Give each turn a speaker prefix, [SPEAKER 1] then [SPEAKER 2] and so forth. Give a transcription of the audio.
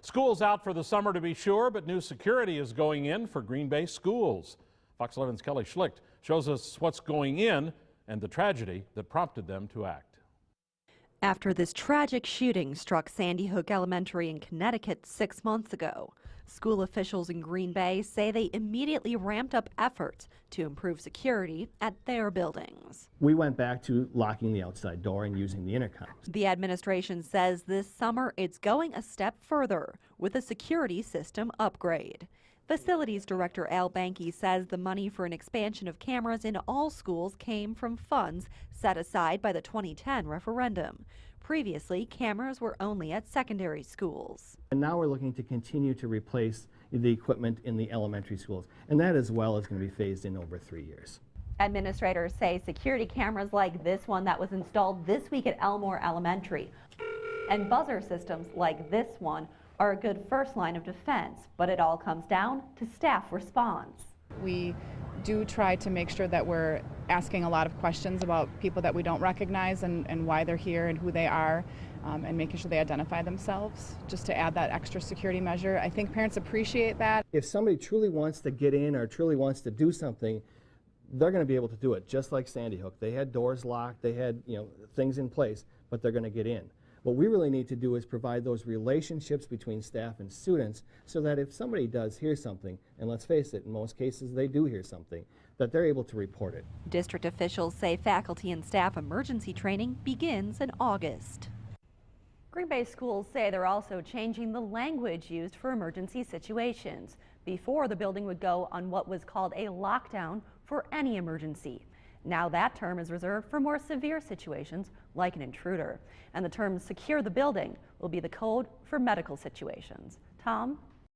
[SPEAKER 1] School's out for the summer to be sure, but new security is going in for Green Bay schools. Fox 11's Kelly Schlicht shows us what's going in and the tragedy that prompted them to act.
[SPEAKER 2] After this tragic shooting struck Sandy Hook Elementary in Connecticut 6 months ago, school officials in Green Bay say they immediately ramped up efforts to improve security at their buildings.
[SPEAKER 3] We went back to locking the outside door and using the intercoms.
[SPEAKER 2] The administration says this summer it's going a step further with a security system upgrade. Facilities Director Al Banky says the money for an expansion of cameras in all schools came from funds set aside by the 2010 referendum. Previously, cameras were only at secondary schools.
[SPEAKER 3] And now we're looking to continue to replace the equipment in the elementary schools, and that as well is going to be phased in over 3 years.
[SPEAKER 2] Administrators say security cameras like this one that was installed this week at Elmore Elementary and buzzer systems like this one are a good first line of defense, but it all comes down to staff response.
[SPEAKER 4] We do try to make sure that we're asking a lot of questions about people that we don't recognize and why they're here and who they are, and making sure they identify themselves, just to add that extra security measure. I think parents appreciate that.
[SPEAKER 3] If somebody truly wants to get in or truly wants to do something, they're going to be able to do it, just like Sandy Hook. They had doors locked, they had things in place, but they're going to get in. What we really need to do is provide those relationships between staff and students so that if somebody does hear something, and let's face it, in most cases they do hear something, that they're able to report it.
[SPEAKER 2] District officials say faculty and staff emergency training begins in August. Green Bay schools say they're also changing the language used for emergency situations. Before, the building would go on what was called a lockdown for any emergency. Now that term is reserved for more severe situations like an intruder. And the term secure the building will be the code for medical situations. Tom?